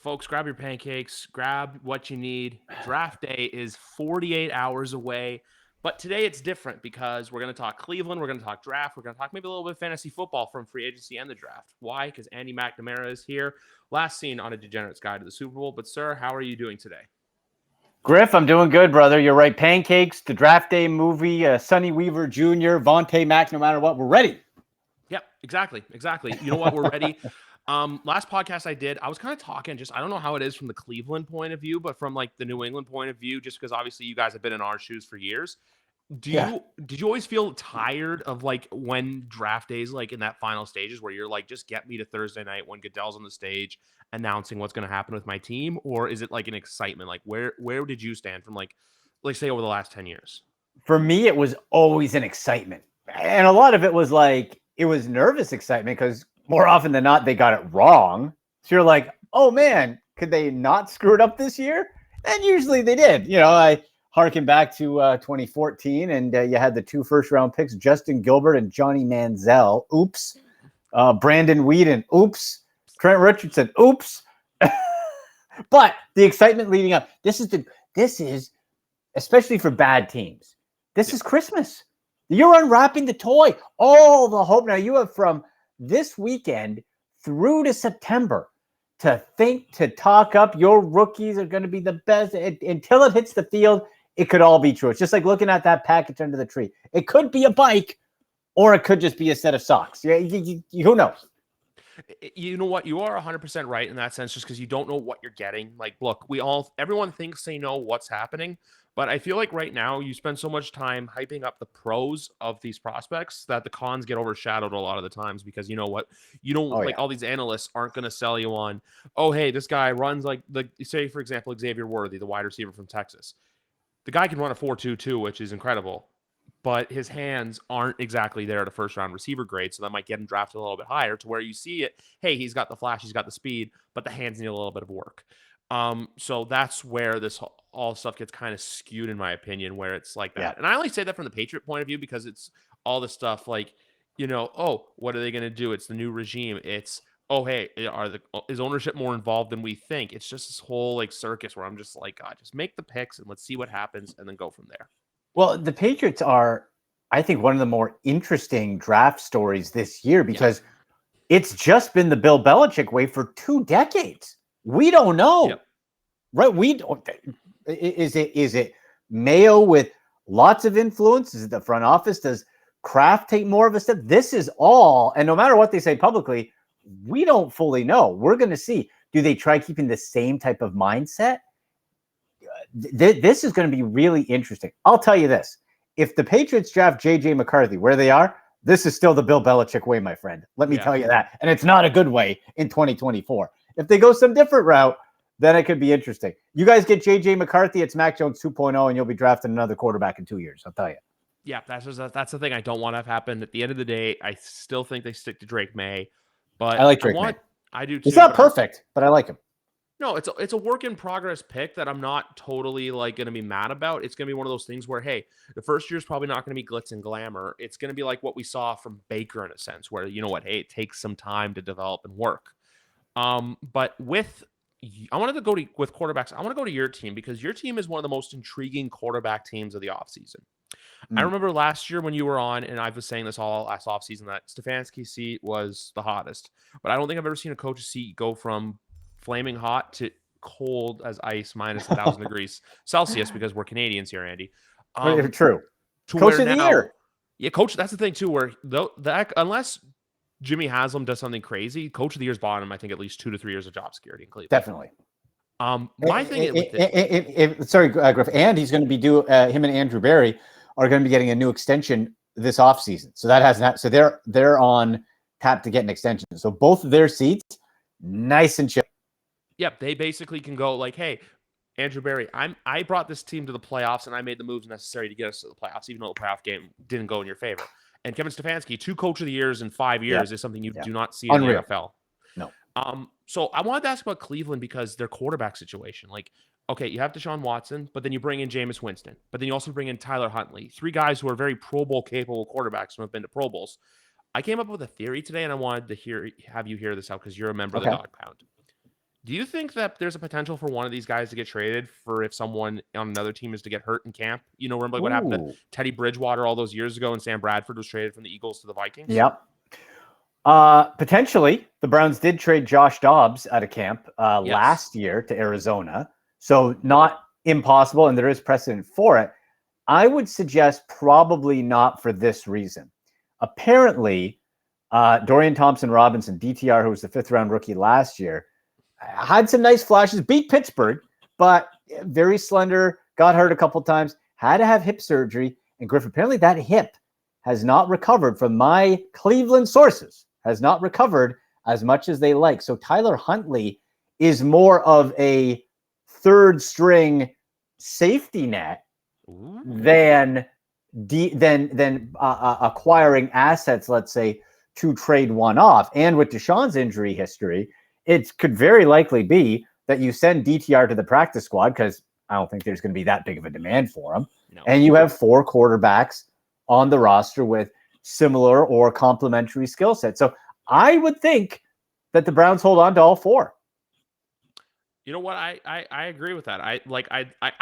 Folks, grab your pancakes, grab what you need. Draft day is 48 hours away. But today it's different because we're going to talk Cleveland, we're going to talk draft, we're going to talk maybe a little bit of fantasy football from free agency and the draft. Why? Because Andy McNamara is here, last seen on A Degenerate's Guide to the Super Bowl. But, sir, how are you doing today? Griff, I'm doing good, brother. You're right. Pancakes, the draft day movie, Sonny Weaver Jr., Vontae Mack, no matter what, we're ready. Yep, exactly. You know what? We're ready. Last podcast I did, I was kind of talking I don't know how it is from the Cleveland point of view, but from like the New England point of view, just because obviously you guys have been in our shoes for years. Did you always feel tired of like when draft days, like in that final stages where you're like, just get me to Thursday night when Goodell's on the stage announcing what's going to happen with my team? Or is it like an excitement? Like where did you stand from like say over the last 10 years? For me, it was always an excitement. And a lot of it was like, it was nervous excitement because more often than not, they got it wrong. So you're like, oh man, could they not screw it up this year? And usually they did. You know, I harken back to 2014 and you had the 2 first-round picks, Justin Gilbert and Johnny Manziel. Oops. Brandon Weeden. Oops. Trent Richardson. Oops. But the excitement leading up, this is especially for bad teams. This is Christmas. You're unwrapping the toy. All the hope. Now you have from this weekend through to September to think, to talk up your rookies are going to be the best. Until it hits the field, it could all be true. It's just like looking at that package under the tree. It could be a bike or it could just be a set of socks. Who knows? You know what? You are 100% right in that sense, just because you don't know what you're getting. Like, look, everyone thinks they know what's happening, but I feel like right now you spend so much time hyping up the pros of these prospects that the cons get overshadowed a lot of the times because you know what? You don't all these analysts aren't going to sell you on, oh, hey, this guy runs say, for example, Xavier Worthy, the wide receiver from Texas. The guy can run a 4.22, which is incredible, but his hands aren't exactly there at a first-round receiver grade, so that might get him drafted a little bit higher to where you see it, hey, he's got the flash, he's got the speed, but the hands need a little bit of work. So that's where this all stuff gets kind of skewed, in my opinion, where it's like that. Yeah. And I only say that from the Patriot point of view because it's all the stuff like, oh, what are they going to do? It's the new regime. It's, oh, hey, is ownership more involved than we think? It's just this whole like circus where I'm just like, God, just make the picks and let's see what happens and then go from there. Well, the Patriots are, I think, one of the more interesting draft stories this year because it's just been the Bill Belichick way for 2 decades. We don't know, right? We don't. Is it Mayo with lots of influence? Is it the front office? Does Kraft take more of a step? This is all, and no matter what they say publicly, we don't fully know. We're going to see. Do they try keeping the same type of mindset? This is going to be really interesting. I'll tell you this. If the Patriots draft J.J. McCarthy where they are, this is still the Bill Belichick way, my friend. Let me tell you that. And it's not a good way in 2024. If they go some different route, then it could be interesting. You guys get J.J. McCarthy, it's Mac Jones 2.0, and you'll be drafting another quarterback in 2 years. I'll tell you. Yeah, that's the thing I don't want to have happen. At the end of the day, I still think they stick to Drake May. But I like Drake May. I do too. It's not perfect, but I like him. No, it's a work in progress pick that I'm not totally like going to be mad about. It's going to be one of those things where, hey, the first year is probably not going to be glitz and glamour. It's going to be like what we saw from Baker in a sense, where you know what, hey, it takes some time to develop and work. But I wanted to go with quarterbacks. I want to go to your team because your team is one of the most intriguing quarterback teams of the offseason. I remember last year when you were on, and I was saying this all last offseason, that Stefanski's seat was the hottest. But I don't think I've ever seen a coach's seat go from flaming hot to cold as ice minus 1,000 degrees Celsius because we're Canadians here, Andy. True. Coach of the year. Yeah, coach. That's the thing too. Where unless Jimmy Haslam does something crazy, coach of the year's bottom. I think at least 2 to 3 years of job security in Cleveland. Definitely. My thing. Sorry, Griff. And he's going to be him and Andrew Berry are going to be getting a new extension this offseason. So that has not. So they're on tap to get an extension. So both of their seats, nice and chill. Yep, they basically can go like, hey, Andrew Berry, I brought this team to the playoffs and I made the moves necessary to get us to the playoffs, even though the playoff game didn't go in your favor. And Kevin Stefanski, 2 coach of the years in 5 years is something you do not see in the NFL. No. So I wanted to ask about Cleveland because their quarterback situation. Like, okay, you have Deshaun Watson, but then you bring in Jameis Winston, but then you also bring in Tyler Huntley, 3 guys who are very Pro Bowl capable quarterbacks who have been to Pro Bowls. I came up with a theory today, and I wanted to have you hear this out because you're a member of the Dog Pound. Do you think that there's a potential for one of these guys to get traded for if someone on another team is to get hurt in camp? You know, remember like what happened to Ooh. Teddy Bridgewater all those years ago and Sam Bradford was traded from the Eagles to the Vikings? Yep. Potentially, the Browns did trade Josh Dobbs out of camp Yes. last year to Arizona. So not impossible, and there is precedent for it. I would suggest probably not for this reason. Apparently, Dorian Thompson-Robinson, DTR, who was the 5th-round rookie last year, had some nice flashes, beat Pittsburgh, but very slender, got hurt a couple times, had to have hip surgery. And Griff, apparently that hip has not recovered, from my Cleveland sources, has not recovered as much as they like. So Tyler Huntley is more of a third string safety net than acquiring assets, let's say, to trade one off. And with Deshaun's injury history, it could very likely be that you send DTR to the practice squad, because I don't think there's going to be that big of a demand for him. No. And you have 4 quarterbacks on the roster with similar or complementary skill sets. So I would think that the Browns hold on to all 4. You know what? I agree with that. I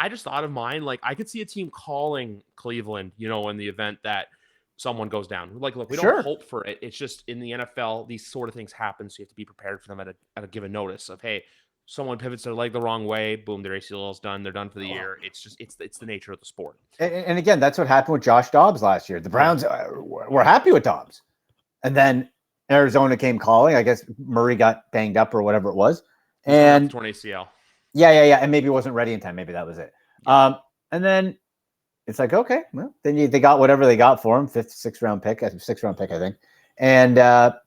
just thought of mine. Like, I could see a team calling Cleveland, you know, in the event that someone goes down. Like, look, we don't hope for it. It's just in the NFL, these sort of things happen. So you have to be prepared for them at a given notice of, hey, someone pivots their leg the wrong way, boom, their ACL is done. They're done for the year. It's just, it's the nature of the sport. And again, that's what happened with Josh Dobbs last year. The Browns were happy with Dobbs. And then Arizona came calling. I guess Murray got banged up or whatever it was. And torn ACL. Yeah. And maybe wasn't ready in time. Maybe that was it. And then it's like, okay, well, then they got whatever they got for him, 5th, 6th-round pick, I think. And that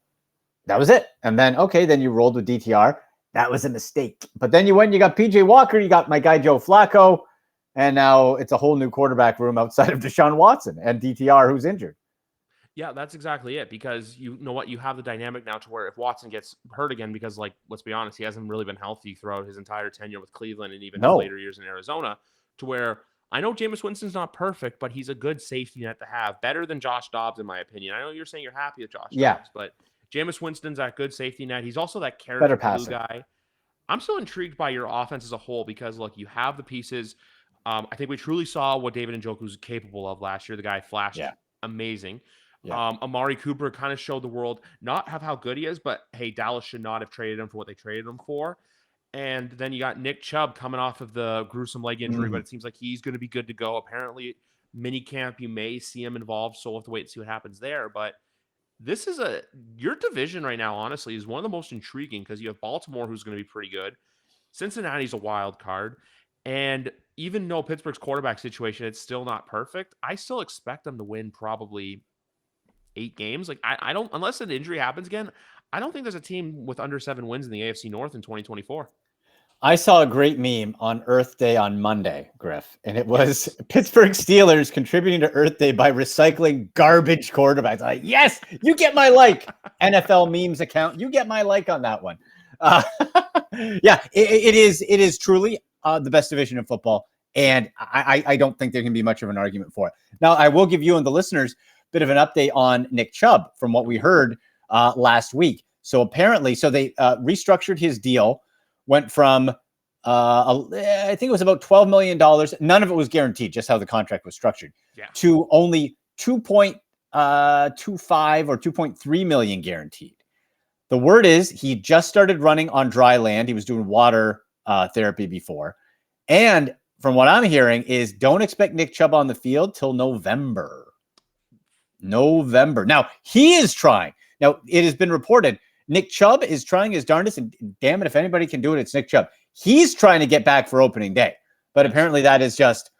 was it. And then, okay, then you rolled with DTR. That was a mistake. But then you went and you got PJ Walker, you got my guy Joe Flacco, and now it's a whole new quarterback room outside of Deshaun Watson and DTR, who's injured. Yeah, that's exactly it. Because you know what? You have the dynamic now to where if Watson gets hurt again, because, like, let's be honest, he hasn't really been healthy throughout his entire tenure with Cleveland and even his later years in Arizona, to where I know Jameis Winston's not perfect, but he's a good safety net to have. Better than Josh Dobbs, in my opinion. I know you're saying you're happy with Josh Dobbs, but Jameis Winston's that good safety net. He's also that character glue guy. I'm still intrigued by your offense as a whole because, look, you have the pieces. I think we truly saw what David Njoku was capable of last year. The guy flashed amazing. Yeah. Amari Cooper kind of showed the world not how good he is, but hey, Dallas should not have traded him for what they traded him for. And then you got Nick Chubb coming off of the gruesome leg injury, but it seems like he's going to be good to go. Apparently, mini camp, you may see him involved, so we'll have to wait and see what happens there. But this is your division right now, honestly, is one of the most intriguing because you have Baltimore, who's going to be pretty good. Cincinnati's a wild card. And even though Pittsburgh's quarterback situation, it's still not perfect, I still expect them to win probably 8 games. Like, I don't, unless an injury happens again, I don't think there's a team with under 7 wins in the AFC North in 2024. I saw a great meme on Earth Day on Monday, Griff, and it was Pittsburgh Steelers contributing to Earth Day by recycling garbage quarterbacks. Like, yes, you get my like, NFL memes account. You get my like on that one. Yeah, it is truly the best division in football, and I don't think there can be much of an argument for it. Now, I will give you and the listeners a bit of an update on Nick Chubb from what we heard last week. So apparently, they restructured his deal. Went from, I think it was about $12 million. None of it was guaranteed, just how the contract was structured, to only 2.25 or 2.3 million guaranteed. The word is he just started running on dry land. He was doing water therapy before. And from what I'm hearing is don't expect Nick Chubb on the field till November. Now, he is trying. Now, it has been reported Nick Chubb is trying his darndest, and damn it, if anybody can do it, it's Nick Chubb. He's trying to get back for opening day, but apparently that is just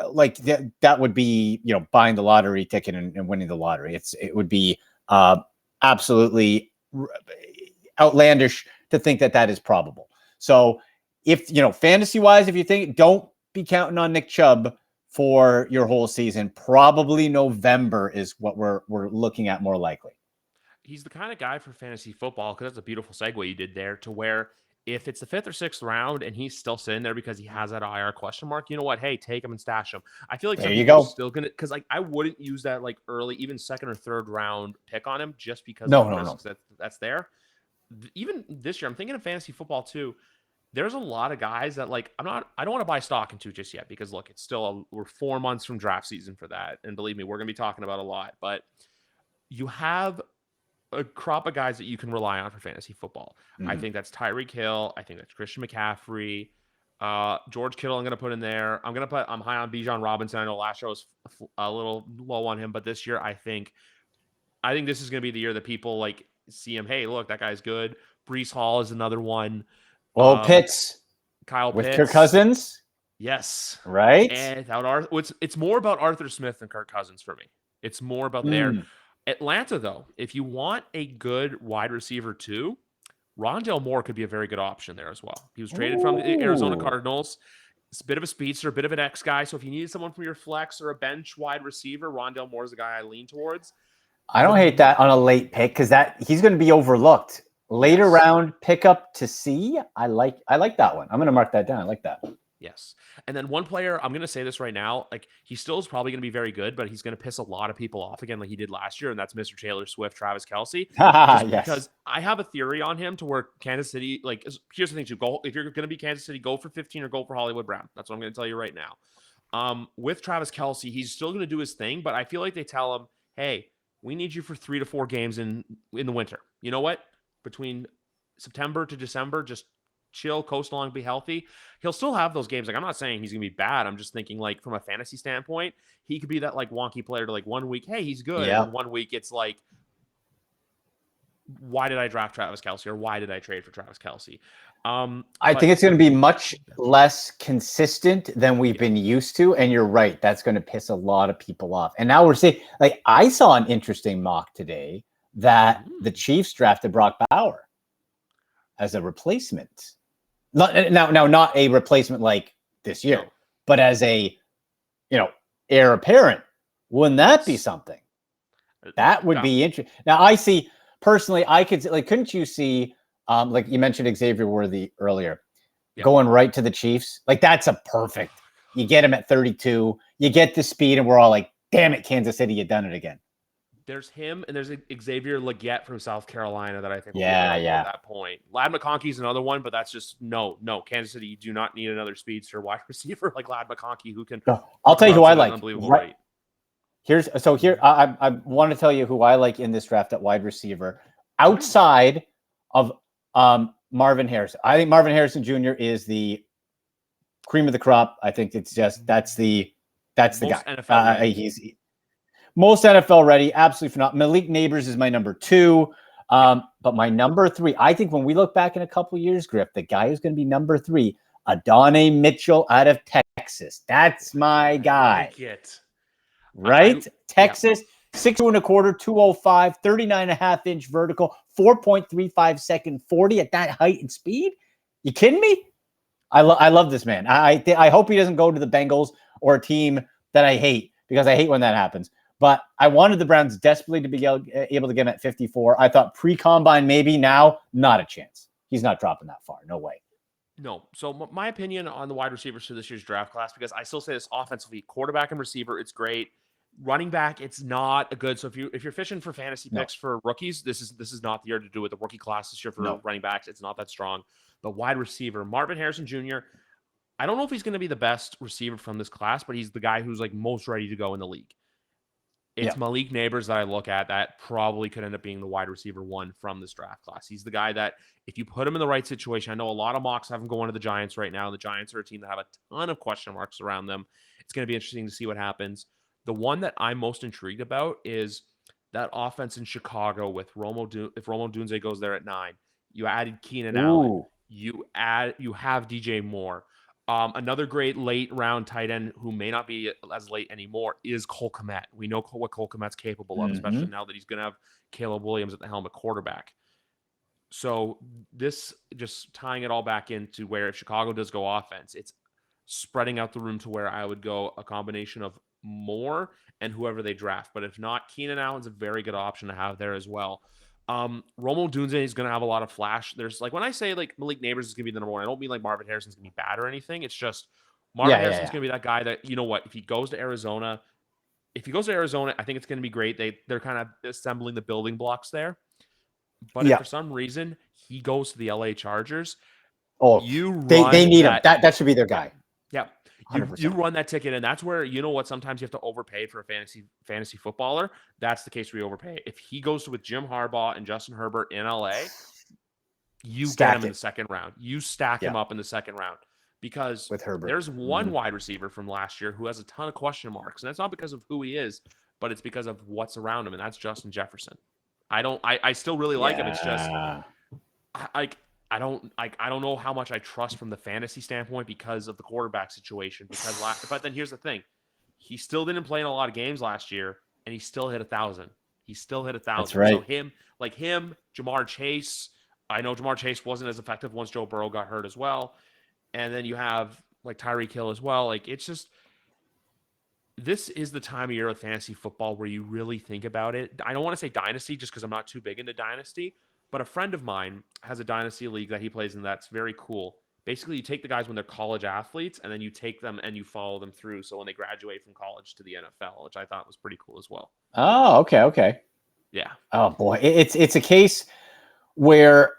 like that would be, buying the lottery ticket and winning the lottery. It would be absolutely outlandish to think that is probable. So if, fantasy wise, if you think, don't be counting on Nick Chubb for your whole season. Probably November is what we're looking at more likely. He's the kind of guy for fantasy football, because that's a beautiful segue you did there, to where if it's the 5th or 6th round and he's still sitting there because he has that IR question mark, you know what? Hey, take him and stash him. I feel like there you go. Still gonna, because I wouldn't use that like early, even 2nd or 3rd round pick on him just because no. that's there. even this year, I'm thinking of fantasy football too. There's a lot of guys that like I don't want to buy stock into just yet because look, it's still we're 4 months from draft season for that, and believe me, we're gonna be talking about a lot. But you have a crop of guys that you can rely on for fantasy football. I think that's Tyreek Hill. I think that's Christian McCaffrey. George Kittle, I'm going to put in there. I'm high on Bijan Robinson. I know last year was a little low on him, but this year I think this is going to be the year that people like see him. Hey, look, that guy's good. Brees Hall is another one. Well, Pitts Kyle with Pitts. Kirk Cousins. Yes. Right. And it's more about Arthur Smith than Kirk Cousins for me. It's more about their Atlanta, though. If you want a good wide receiver too, Rondale Moore could be a very good option there as well. He was traded from the Arizona Cardinals. It's a bit of a speedster, a bit of an X guy. So if you needed someone from your flex or a bench wide receiver, Rondale Moore is the guy I lean towards. I don't hate that on a late pick because he's going to be overlooked. Later round pickup to see. I like that one. I'm going to mark that down. I like that. Yes. And then one player, I'm going to say this right now, like he still is probably going to be very good, but he's going to piss a lot of people off again like he did last year, and that's Mr. Taylor Swift, Travis Kelce. Yes. Because I have a theory on him to where Kansas City, like here's the thing too, if you're going to be Kansas City, go for 15 or go for Hollywood Brown. That's what I'm going to tell you right now. With Travis Kelce, he's still going to do his thing, but I feel like they tell him, hey, we need you for 3 to 4 games in the winter. You know what? Between September to December, just chill, coast along, be healthy. He'll still have those games. Like, I'm not saying he's gonna be bad. I'm just thinking, like, from a fantasy standpoint, he could be that like wonky player to like 1 week, hey, he's good. Yeah. And 1 week it's like, why did I draft Travis Kelce or why did I trade for Travis Kelce? I think it's going to be much less consistent than we've been used to. And you're right. That's going to piss a lot of people off. And now we're seeing, like, I saw an interesting mock today that the Chiefs drafted Brock Bauer as a replacement. Not a replacement like this year, but as a, heir apparent. Wouldn't that be something? That would be interesting. Now, I see, personally, I could, like, couldn't you see, like you mentioned Xavier Worthy earlier, going right to the Chiefs? Like, that's a perfect. You get him at 32, you get the speed, and we're all like, damn it, Kansas City, you done it again. There's him, and there's Xavier Legette from South Carolina that I think will be at that point. Lad McConkey's another one, but that's just no. Kansas City, you do not need another speedster wide receiver like Lad McConkey who can. I'll tell you who I like. Unbelievable rate. Here, I want to tell you who I like in this draft at wide receiver outside of Marvin Harrison. I think Marvin Harrison Jr. is the cream of the crop. I think it's just that's the guy. He's most NFL ready, absolutely phenomenal. Malik Neighbors is my number 2. But my number 3, I think when we look back in a couple of years, Griff, the guy who's going to be number 3, Adonai Mitchell out of Texas. That's my guy. Right? Texas, 6'2 1/4, 205, 39.5-inch vertical, 4.35 second 40 at that height and speed. You kidding me? I love this man. I hope he doesn't go to the Bengals or a team that I hate, because I hate when that happens. But I wanted the Browns desperately to be able to get him at 54. I thought pre-combine maybe. Now, not a chance. He's not dropping that far. No way. No. So my opinion on the wide receivers for this year's draft class, because I still say this offensively, quarterback and receiver, it's great. Running back, it's not a good. So if you're fishing for fantasy picks for rookies, this is not the year to do it. The rookie class this year for running backs, it's not that strong. But wide receiver, Marvin Harrison Jr., I don't know if he's going to be the best receiver from this class, but he's the guy who's like most ready to go in the league. It's Malik Neighbors that I look at that probably could end up being the wide receiver 1 from this draft class. He's the guy that if you put him in the right situation, I know a lot of mocks have him going to the Giants right now. The Giants are a team that have a ton of question marks around them. It's going to be interesting to see what happens. The one that I'm most intrigued about is that offense in Chicago with if Romo Dunze goes there at 9. You added Keenan Allen. You have DJ Moore. Another great late round tight end who may not be as late anymore is Cole Kmet. We know what Cole Kmet's capable of, especially now that he's going to have Caleb Williams at the helm at quarterback. So this just tying it all back into where if Chicago does go offense, it's spreading out the room to where I would go a combination of Moore and whoever they draft. But if not, Keenan Allen's a very good option to have there as well. Romo Dunze is going to have a lot of flash. There's like when I say like Malik Neighbors is going to be the number 1, I don't mean like Marvin Harrison's going to be bad or anything. It's just Marvin Harrison's going to be that guy that, you know what, if he goes to Arizona, I think it's going to be great. They're kind of assembling the building blocks there. But if for some reason he goes to the LA Chargers, Oh, you they run need him. that. That should be their guy. Yeah. 100%. You run that ticket, and that's where, you know what, sometimes you have to overpay for a fantasy footballer. That's the case where you overpay. If he goes with Jim Harbaugh and Justin Herbert in LA, you get him in the second round. You stack him up in the second round, because with Herbert, there's one wide receiver from last year who has a ton of question marks, and that's not because of who he is, but it's because of what's around him, and that's Justin Jefferson. I still really like him. It's just I don't know how much I trust from the fantasy standpoint because of the quarterback situation. But then here's the thing. He still didn't play in a lot of games last year, and he still hit 1,000. He still hit 1,000. That's right. So him, Jamar Chase. I know Jamar Chase wasn't as effective once Joe Burrow got hurt as well. And then you have like Tyreek Hill as well. Like, it's just, this is the time of year of fantasy football where you really think about it. I don't want to say dynasty just because I'm not too big into dynasty, but a friend of mine has a dynasty league that he plays in that's very cool. Basically, you take the guys when they're college athletes, and then you take them and you follow them through. So when they graduate from college to the NFL, which I thought was pretty cool as well. Oh, okay. Yeah. Oh boy, it's a case where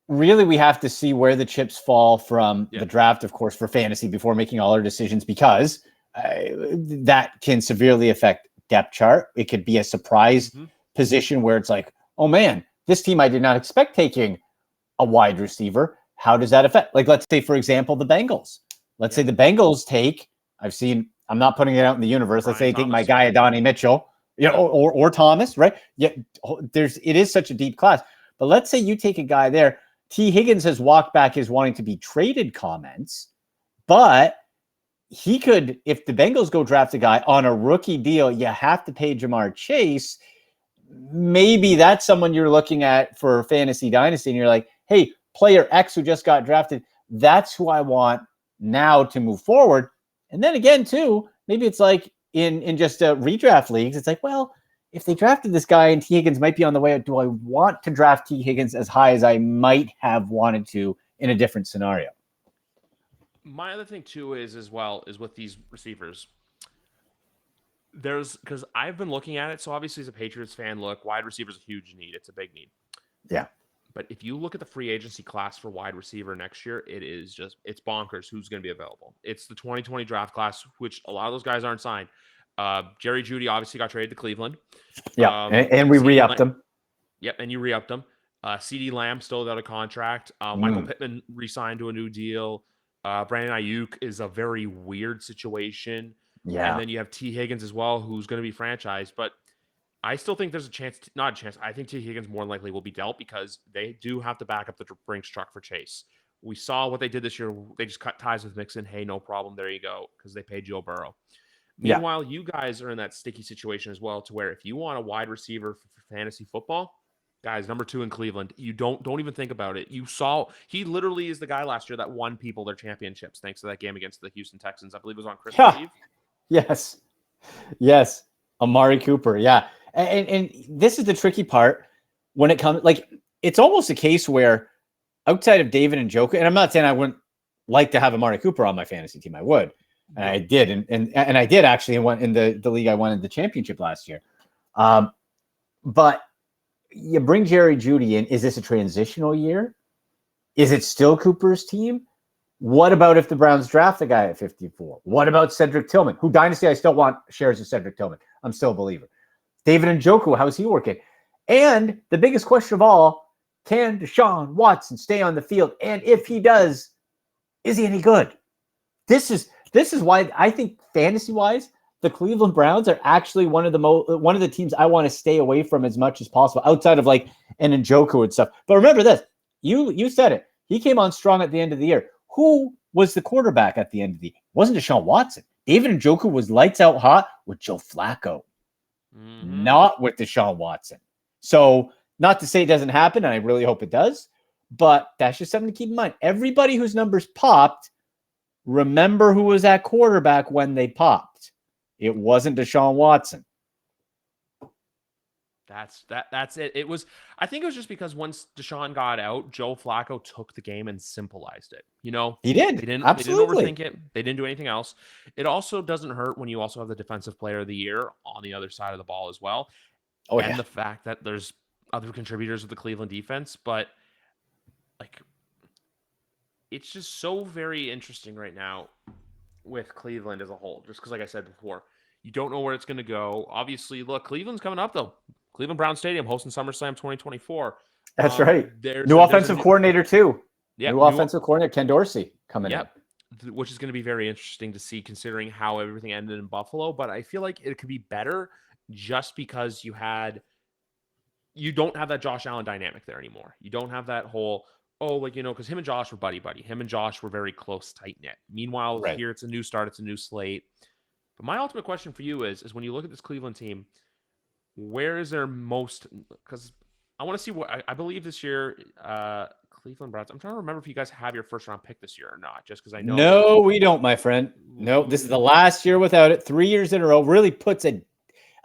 really we have to see where the chips fall from the draft, of course, for fantasy before making all our decisions, because that can severely affect depth chart. It could be a surprise position where it's like, oh man, this team I did not expect taking a wide receiver. How does that affect? Like, let's say, for example, the Bengals. Let's say the Bengals take, I'm not putting it out in the universe. Let's say they take my guy, Adonai Mitchell, or Thomas, right? Yeah, it is such a deep class. But let's say you take a guy there. T. Higgins has walked back his wanting to be traded comments, but he could, if the Bengals go draft a guy on a rookie deal, you have to pay Jamar Chase. Maybe that's someone you're looking at for fantasy dynasty, and you're like, hey, player X who just got drafted, that's who I want now to move forward. And then again, too, maybe it's like in just redraft leagues, it's like, well, if they drafted this guy and T. Higgins might be on the way, do I want to draft T. Higgins as high as I might have wanted to in a different scenario? My other thing, too, is with these receivers. Because I've been looking at it. So obviously, as a Patriots fan, look, wide receiver is a huge need. It's a big need. Yeah. But if you look at the free agency class for wide receiver next year, it's bonkers who's going to be available. It's the 2020 draft class, which a lot of those guys aren't signed. Jerry Jeudy obviously got traded to Cleveland. Yeah, and we re-upped him. Yep, and you re-upped him. CeeDee Lamb still without a contract. Michael Pittman re-signed to a new deal. Brandon Ayuk is a very weird situation. Yeah. And then you have T. Higgins as well, who's going to be franchised. But I still think there's a chance, not a chance. I think T. Higgins more than likely will be dealt because they do have to back up the Brinks truck for Chase. We saw what they did this year. They just cut ties with Mixon. Hey, no problem. There you go. Because they paid Joe Burrow. Meanwhile, you guys are in that sticky situation as well, to where if you want a wide receiver for fantasy football, guys, number 2 in Cleveland, you don't even think about it. You saw he literally is the guy last year that won people their championships thanks to that game against the Houston Texans. I believe it was on Christmas Eve. Yes. Amari Cooper. Yeah. And this is the tricky part when it comes, like, it's almost a case where outside of David and Njoku, and I'm not saying I wouldn't like to have Amari Cooper on my fantasy team. I would. And I did. And I did actually in the league I won in the championship last year. But you bring Jerry Jeudy in. Is this a transitional year? Is it still Cooper's team? What about if the Browns draft the guy at 54? What about Cedric Tillman, who dynasty I still want shares of Cedric Tillman? I'm still a believer. David Njoku, how's he working? And the biggest question of all, can Deshaun Watson stay on the field? And if he does, is he any good? This is why I think fantasy-wise, the Cleveland Browns are actually one of the teams I want to stay away from as much as possible, outside of like an Njoku and stuff. But remember this, you said it. He came on strong at the end of the year. Who was the quarterback at the end of the year? It wasn't Deshaun Watson. David Njoku was lights out hot with Joe Flacco, not with Deshaun Watson. So not to say it doesn't happen, and I really hope it does, but that's just something to keep in mind. Everybody whose numbers popped, remember who was at quarterback when they popped. It wasn't Deshaun Watson. That's it. I think it was just because once Deshaun got out, Joe Flacco took the game and simplified it. He did. They didn't overthink it. They didn't do anything else. It also doesn't hurt when you also have the defensive player of the year on the other side of the ball as well. And the fact that there's other contributors of the Cleveland defense, but like it's just so very interesting right now with Cleveland as a whole. Just because, like I said before, you don't know where it's going to go. Obviously, look, Cleveland's coming up though. Cleveland Brown Stadium hosting SummerSlam 2024. That's right. There's New there's a offensive coordinator too. yeah, New offensive coordinator Ken Dorsey coming in. Which is going to be very interesting to see considering how everything ended in Buffalo. But I feel like it could be better just because you don't have that Josh Allen dynamic there anymore. You don't have that whole, because him and Josh were buddy. Him and Josh were very close, tight knit. Meanwhile, here it's a new start, it's a new slate. But my ultimate question for you is when you look at this Cleveland team, where is their most? Because I want to see what I believe this year. Cleveland Browns. I'm trying to remember if you guys have your first round pick this year or not, just because I know. No, we don't, my friend. No, this is the last year without it. 3 years in a row really puts a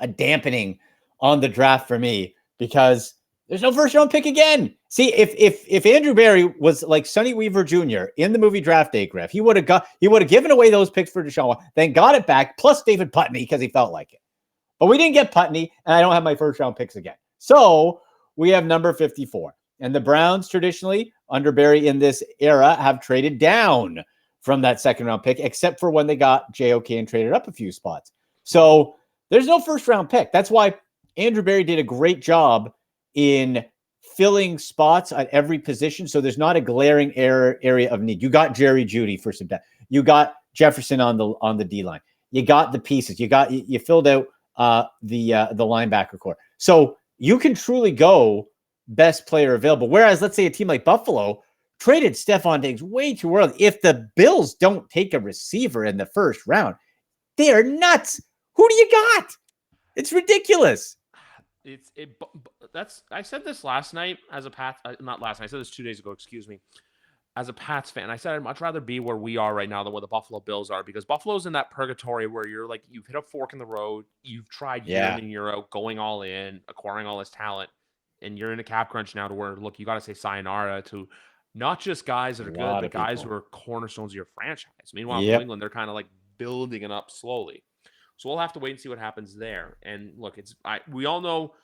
dampening on the draft for me because there's no first round pick again. See, if Andrew Barry was like Sonny Weaver Jr. in the movie Draft Day, Griff, he would have given away those picks for Deshaun, then got it back plus David Putney because he felt like it. But we didn't get Putney, and I don't have my first round picks again. So we have number 54. And the Browns traditionally, under Barry in this era, have traded down from that second round pick, except for when they got JOK and traded up a few spots. So there's no first round pick. That's why Andrew Barry did a great job in filling spots at every position. So there's not a glaring area of need. You got Jerry Jeudy for some time. You got Jefferson on the D line. You got the pieces. You filled out the linebacker core. So you can truly go best player available. Whereas, let's say a team like Buffalo traded Stephon Diggs way too early. If the Bills don't take a receiver in the first round, they are nuts. Who do you got? It's ridiculous. I said this last night as a Pats, not last night. I said this 2 days ago. Excuse me. As a Pats fan, I said I'd much rather be where we are right now than where the Buffalo Bills are because Buffalo's in that purgatory where you're like you've hit a fork in the road. You've tried year in and year out, going all in, acquiring all this talent. And you're in a cap crunch now to where, look, you got to say sayonara to not just guys that are good, but guys who are cornerstones of your franchise. Meanwhile, New England, they're kind of like building it up slowly. So we'll have to wait and see what happens there. And look, we all know.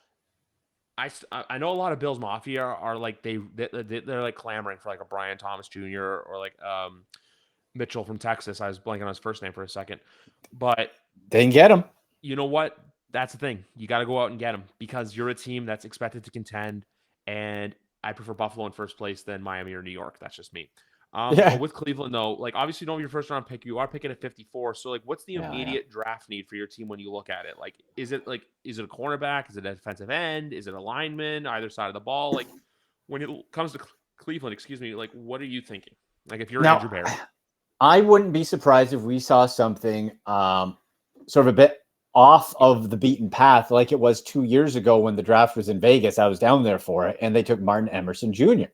I know a lot of Bills Mafia are like they're like clamoring for like a Brian Thomas Jr. or like Mitchell from Texas. I was blanking on his first name for a second, but they can get him. You know what? That's the thing. You got to go out and get them because you're a team that's expected to contend. And I prefer Buffalo in first place than Miami or New York. That's just me. But with Cleveland, though, like obviously you don't have your first round pick. You are picking at 54. So like, what's the immediate draft need for your team when you look at it? Like, is it a cornerback? Is it a defensive end? Is it a lineman? Either side of the ball? Like, when it comes to Cleveland, excuse me, like, what are you thinking? Like, if you're Andrew Barry, I wouldn't be surprised if we saw something sort of a bit off of the beaten path like it was 2 years ago when the draft was in Vegas. I was down there for it, and they took Martin Emerson Jr.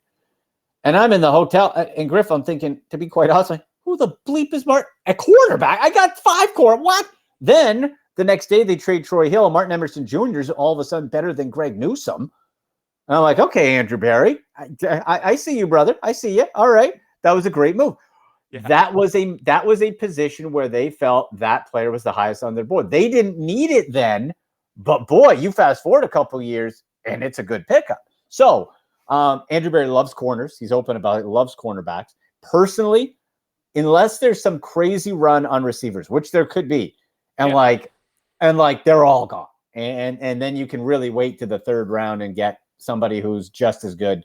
And I'm in the hotel, and Griff, I'm thinking, to be quite honest, like, who the bleep is Martin? A quarterback? I got 5 core. What? Then the next day they trade Troy Hill. Martin Emerson Jr. is all of a sudden better than Greg Newsome. And I'm like, okay, Andrew Barry, I see you, brother. I see you. All right. That was a great move. Yeah. That was a position where they felt that player was the highest on their board. They didn't need it then, but boy, you fast forward a couple of years and it's a good pickup. So Andrew Barry loves corners. He's open about it. Loves cornerbacks. Personally, unless there's some crazy run on receivers, which there could be, and they're all gone, and then you can really wait to the third round and get somebody who's just as good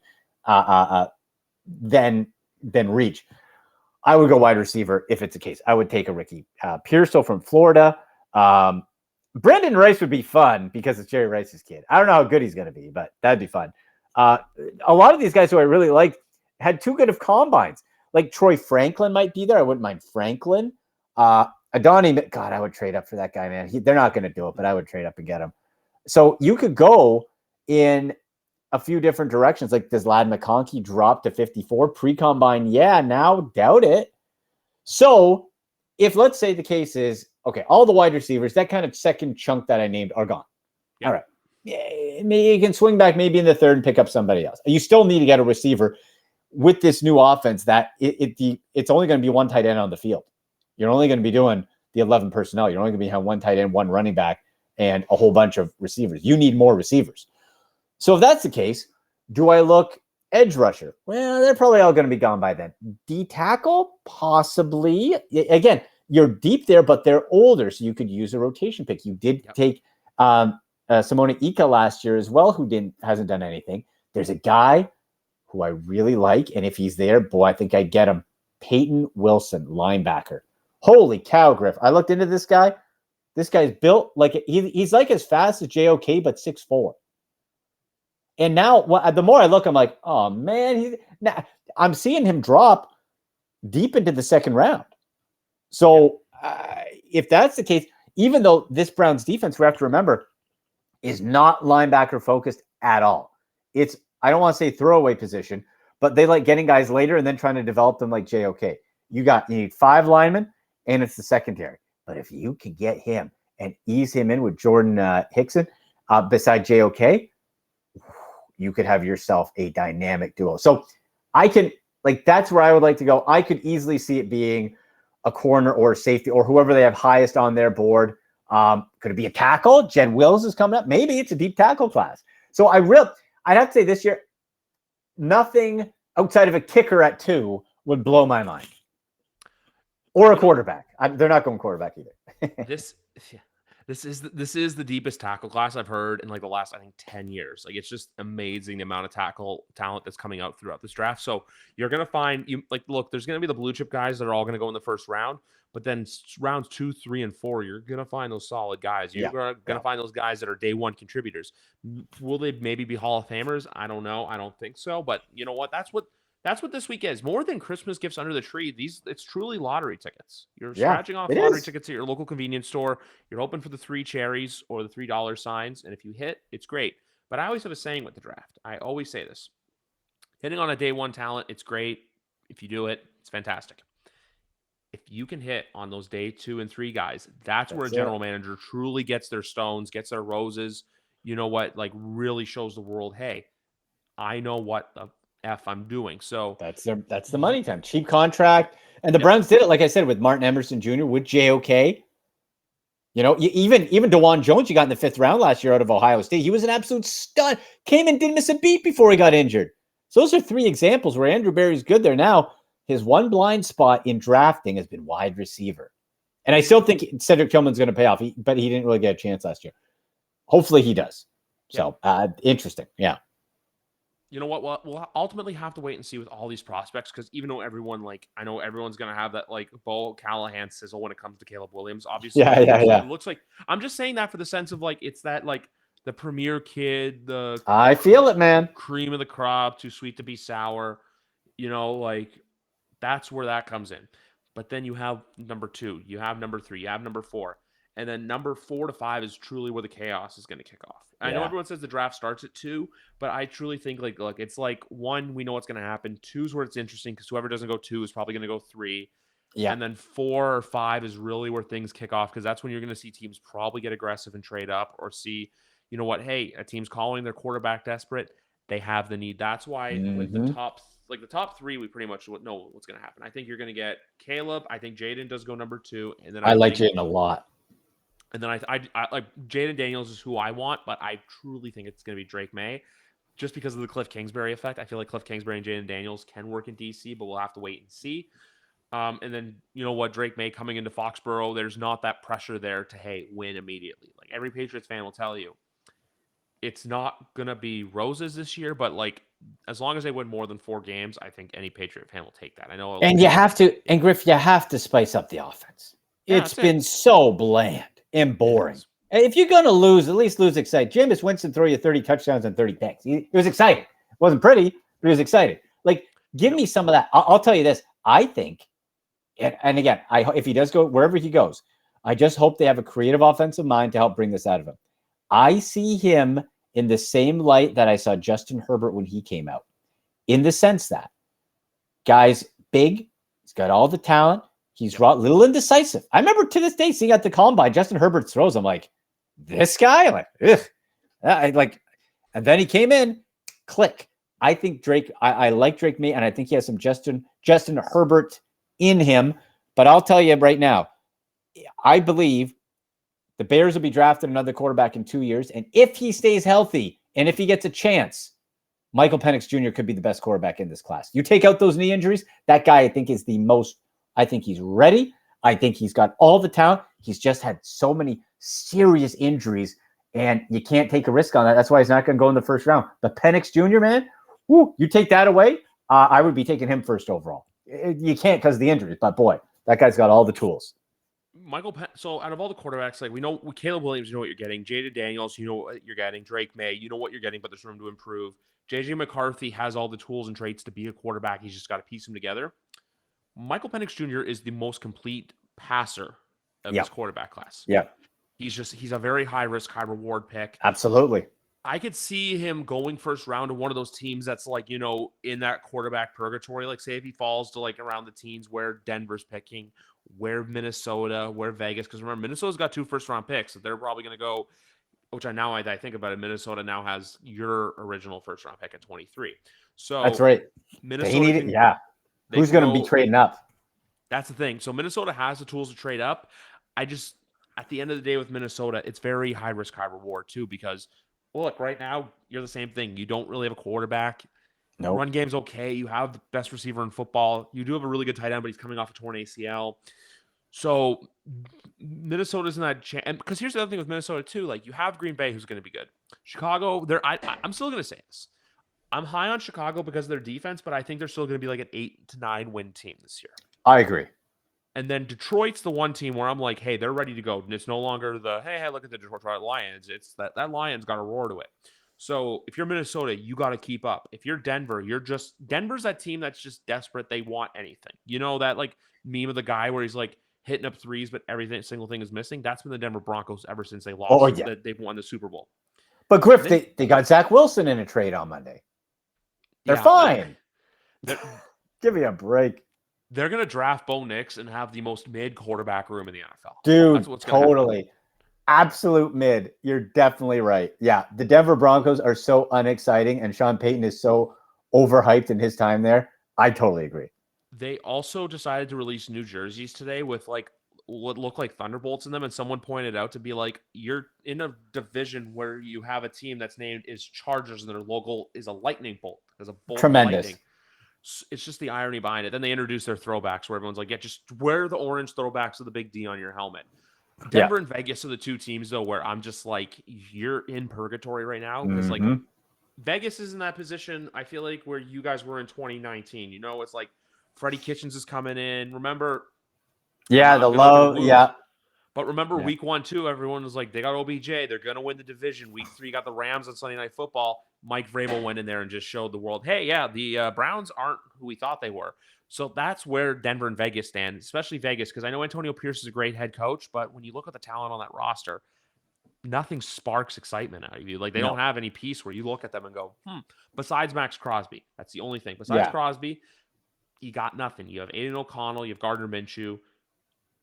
than reach. I would go wide receiver if it's the case. I would take a Ricky Pearsall from Florida. Brendan Rice would be fun because it's Jerry Rice's kid. I don't know how good he's going to be, but that'd be fun. A lot of these guys who I really liked had too good of combines. Like Troy Franklin might be there. I wouldn't mind Franklin. Adonai, God, I would trade up for that guy, man. They're not going to do it, but I would trade up and get him. So you could go in a few different directions. Like, does Ladd McConkey drop to 54 pre-combine? Yeah, now doubt it. So if, let's say the case is, okay, all the wide receivers, that kind of second chunk that I named are gone. Yeah. All right. Yeah, maybe you can swing back maybe in the third and pick up somebody else. You still need to get a receiver with this new offense that it's only going to be one tight end on the field. You're only going to be doing the 11 personnel. You're only going to be having one tight end, one running back, and a whole bunch of receivers. You need more receivers. So if that's the case, do I look edge rusher? Well, they're probably all going to be gone by then. D tackle, possibly. Again, you're deep there, but they're older, so you could use a rotation pick. You did take Simone Ika last year as well, who hasn't done anything. There's a guy who I really like, and if he's there, boy, I think I'd get him. Peyton Wilson, linebacker. Holy cow, Griff! I looked into this guy. This guy's built like he's like as fast as JOK, but 6'4". And now, the more I look, I'm like, oh man, I'm seeing him drop deep into the second round. So if that's the case, even though this Browns defense, we have to remember, is not linebacker focused at all. It's, I don't want to say throwaway position, but they like getting guys later and then trying to develop them like JOK. You need 5 linemen, and it's the secondary. But if you can get him and ease him in with Jordan Hickson beside JOK, you could have yourself a dynamic duo. So I can, like, that's where I would like to go. I could easily see it being a corner or a safety or whoever they have highest on their board. Could it be a tackle? Jen Wills is coming up. Maybe it's a deep tackle class. So I'd have to say this year, nothing outside of a kicker at 2 would blow my mind. Or a quarterback. They're not going quarterback either. This is the deepest tackle class I've heard in like the last, I think, 10 years. Like, it's just amazing the amount of tackle talent that's coming out throughout this draft. So you're going to find look, there's going to be the blue chip guys that are all going to go in the first round, but then rounds 2, 3, and 4, you're going to find those solid guys. You're going to find those guys that are day one contributors. Will they maybe be Hall of Famers? I don't know. I don't think so. But you know what? That's what this week is. More than Christmas gifts under the tree, it's truly lottery tickets. You're scratching off lottery tickets at your local convenience store. You're hoping for the 3 cherries or the $3 signs, and if you hit, it's great. But I always have a saying with the draft. I always say this. Hitting on a day one talent, it's great. If you do it, it's fantastic. If you can hit on those day 2 and 3 guys, that's where a general manager truly gets their stones, gets their roses, you know what, like really shows the world, hey, I know what the F I'm doing. So that's the money time. Cheap contract. And the Browns did it, like I said, with Martin Emerson Jr., with JOK. You know, even DeJuan Jones, you got in the 5th round last year out of Ohio State. He was an absolute stud. Came and didn't miss a beat before he got injured. So those are 3 examples where Andrew Berry's good there. Now, his one blind spot in drafting has been wide receiver. And I still think Cedric Tillman's going to pay off, but he didn't really get a chance last year. Hopefully he does. So, interesting. Yeah. You know what? We'll ultimately have to wait and see with all these prospects, because even though I know everyone's going to have that like Bo Callahan sizzle when it comes to Caleb Williams, obviously. Yeah. It looks like, I'm just saying that for the sense of like, it's that like the premier kid, I feel it, man. Cream of the crop, too sweet to be sour. You know, like that's where that comes in. But then you have number 2, you have number 3, you have number 4. And then number 4 to 5 is truly where the chaos is going to kick off. I know everyone says the draft starts at 2, but I truly think like, look, it's like 1, we know what's going to happen. 2 is where it's interesting because whoever doesn't go 2 is probably going to go 3. Yeah. And then 4 or 5 is really where things kick off, because that's when you're going to see teams probably get aggressive and trade up, or see, you know what, hey, a team's calling their quarterback desperate. They have the need. That's why like the top 3, we pretty much know what's going to happen. I think you're going to get Caleb. I think Jaden does go number 2. And then I like Jaden a lot. And then I like Jaden Daniels is who I want, but I truly think it's going to be Drake May, just because of the Cliff Kingsbury effect. I feel like Cliff Kingsbury and Jaden Daniels can work in DC, but we'll have to wait and see. And then, you know what, Drake May coming into Foxborough, there's not that pressure there to, hey, win immediately. Like every Patriots fan will tell you, it's not going to be roses this year, but like as long as they win more than 4 games, I think any Patriot fan will take that. I know. And you have to spice up the offense. It's been so bland and boring. If you're going to lose, at least lose excited. Jameis Winston throw you 30 touchdowns and 30 picks. He was excited. It wasn't pretty, but he was excited. Like, give me some of that. I'll tell you this. I think, and again, if he does go wherever he goes, I just hope they have a creative offensive mind to help bring this out of him. I see him in the same light that I saw Justin Herbert when he came out, in the sense that guy's big, he's got all the talent, he's a little indecisive. I remember to this day seeing at the combine Justin Herbert's throws. I'm like, this guy, I'm like, ugh. And then he came in, click. I think Drake. I like Drake May, and I think he has some Justin Herbert in him. But I'll tell you right now, I believe the Bears will be drafting another quarterback in 2 years. And if he stays healthy And if he gets a chance, Michael Penix Jr. could be the best quarterback in this class. You take out those knee injuries, that guy I think is the most, I think he's ready. I think he's got all the talent. He's just had so many serious injuries, and you can't take a risk on that. That's why he's not going to go in the first round. But Penix Jr., man, you take that away, I would be taking him first overall. You can't because of the injuries, but boy, that guy's got all the tools. So out of all the quarterbacks, like we know Caleb Williams, you know what you're getting. Jaden Daniels, you know what you're getting. Drake May, you know what you're getting, but there's room to improve. JJ McCarthy has all the tools and traits to be a quarterback. He's just got to piece them together. Michael Penix Jr. is the most complete passer of this quarterback class. Yeah. He's a very high risk, high reward pick. Absolutely. I could see him going first round to one of those teams that's like, you know, in that quarterback purgatory. Like, say if he falls to like around the teens where Denver's picking, where Minnesota, where Vegas, because remember, Minnesota's got 2 first-round picks, so they're probably going to go, which I think about it, Minnesota now has your original first-round pick at 23. So that's right. Minnesota Who's going to be trading up? That's the thing. So Minnesota has the tools to trade up. At the end of the day with Minnesota, it's very high risk, high reward too, because look, right now, you're the same thing. You don't really have a quarterback. No. Run game's okay. You have the best receiver in football. You do have a really good tight end, but he's coming off a torn ACL. So Minnesota's in that chance. Because here's the other thing with Minnesota too. Like, you have Green Bay, who's going to be good. Chicago, I'm still going to say this. I'm high on Chicago because of their defense, but I think they're still going to be like an 8 to 9 win team this year. I agree. And then Detroit's the one team where I'm like, hey, they're ready to go. And it's no longer the, hey, look at the Detroit Lions. It's that Lions got a roar to it. So if you're Minnesota, you got to keep up. If you're Denver, Denver's that team that's just desperate. They want anything. You know that like meme of the guy where he's like hitting up threes, but single thing is missing. That's been the Denver Broncos ever since they lost. They've won the Super Bowl. But Griff, they got Zach Wilson in a trade on Monday. They're fine. Give me a break. They're going to draft Bo Nix and have the most mid quarterback room in the NFL. Dude, totally. Absolute mid. You're definitely right. Yeah, the Denver Broncos are so unexciting, and Sean Payton is so overhyped in his time there. I totally agree. They also decided to release new jerseys today with like what look like thunderbolts in them, and someone pointed out to be like, you're in a division where you have a team that's named is Chargers, and their logo is a lightning bolt. There's a bolt tremendous. Of lightning. It's just the irony behind it. Then they introduced their throwbacks where everyone's like, yeah, just wear the orange throwbacks with the big D on your helmet. Denver and Vegas are the two teams, though, where I'm just like, you're in purgatory right now. Because, like, Vegas is in that position, I feel like, where you guys were in 2019. You know, it's like Freddie Kitchens is coming in. Remember? Yeah, the low. Yeah. But remember, week 1, too, everyone was like, they got OBJ. They're going to win the division. Week 3, got the Rams on Sunday Night Football. Mike Vrabel went in there and just showed the world, hey, yeah, the Browns aren't who we thought they were. So that's where Denver and Vegas stand, especially Vegas, because I know Antonio Pierce is a great head coach, but when you look at the talent on that roster, nothing sparks excitement out of you. Like, they don't have any piece where you look at them and go, besides Max Crosby. That's the only thing. Besides Crosby, you got nothing. You have Aiden O'Connell, you have Gardner Minshew.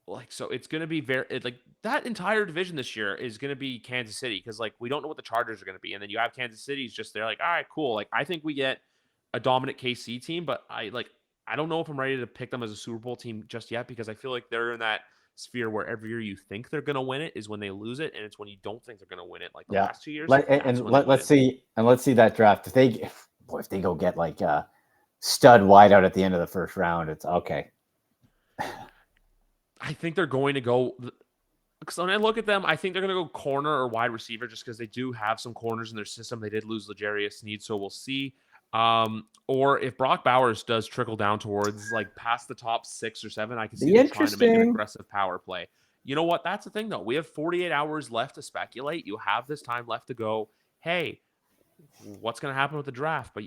Like, so it's going to be that entire division this year is going to be Kansas City, because like we don't know what the Chargers are going to be, and then you have Kansas City's just they're like, all right, cool. Like, I think we get a dominant KC team, but I don't know if I'm ready to pick them as a Super Bowl team just yet, because I feel like they're in that sphere where every year you think they're going to win it is when they lose it, and it's when you don't think they're going to win it, like the last 2 years. Let's see that draft. If they go get like a stud wideout at the end of the first round, it's okay. I think they're going to go, because when I look at them, I think they're going to go corner or wide receiver, just because they do have some corners in their system. They did lose L'Jarius Sneed, so we'll see. Or if Brock Bowers does trickle down towards like past the top 6 or 7, I can see them trying to make an aggressive power play. You know what? That's the thing, though. We have 48 hours left to speculate. You have this time left to go, hey, what's going to happen with the draft? But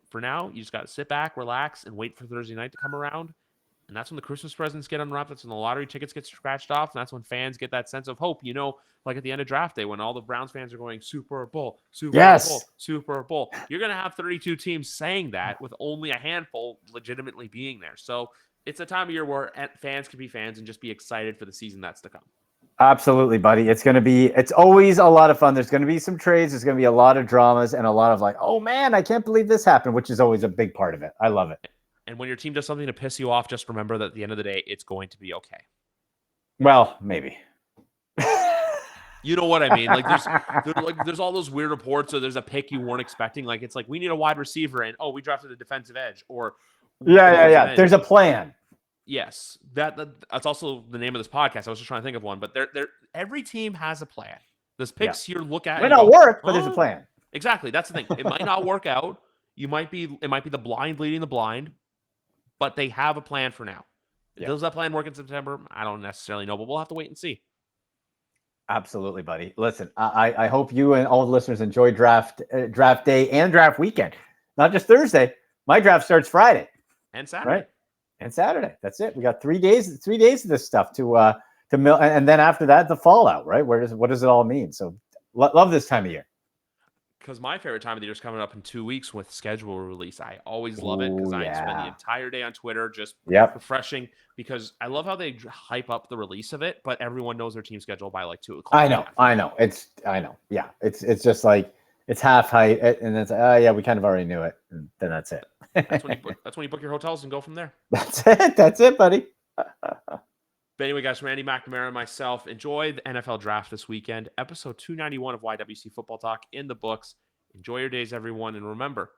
for now, you just got to sit back, relax, and wait for Thursday night to come around. And that's when the Christmas presents get unwrapped. That's when the lottery tickets get scratched off. And that's when fans get that sense of hope, you know, like at the end of draft day when all the Browns fans are going Super Bowl, Super Bowl, Super Bowl. You're going to have 32 teams saying that with only a handful legitimately being there. So it's a time of year where fans can be fans and just be excited for the season that's to come. Absolutely, buddy. It's always a lot of fun. There's going to be some trades. There's going to be a lot of dramas and a lot of like, oh man, I can't believe this happened, which is always a big part of it. I love it. And when your team does something to piss you off, just remember that at the end of the day, it's going to be okay. Well, maybe. You know what I mean? Like there's all those weird reports, or there's a pick you weren't expecting. Like it's like we need a wide receiver, and we drafted a defensive edge, or Yeah. There's a plan. Yes, that's also the name of this podcast. I was just trying to think of one, but every team has a plan. There's picks you look at. It might not work, but there's a plan. Exactly. That's the thing. It might not work out. It might be the blind leading the blind, but they have a plan for now. Does that plan work in September? I don't necessarily know, but we'll have to wait and see. Absolutely, buddy. Listen, I hope you and all the listeners enjoy draft day and draft weekend. Not just Thursday. My draft starts Friday and Saturday. Right, and Saturday. That's it. We got 3 days. 3 days of this stuff to mill, and then after that, the fallout. Right? What does it all mean? So love this time of year. Because my favorite time of the year is coming up in 2 weeks with schedule release. I always love it because I spend the entire day on Twitter just refreshing, because I love how they hype up the release of it, but everyone knows their team schedule by like 2 o'clock. I know. Yeah. It's just like it's half height, and it's we kind of already knew it, and then that's it. That's when you book your hotels and go from there. That's it, buddy. But anyway, guys, Randy McNamara and myself, enjoy the NFL draft this weekend. Episode 291 of YWC Football Talk in the books. Enjoy your days, everyone. And remember,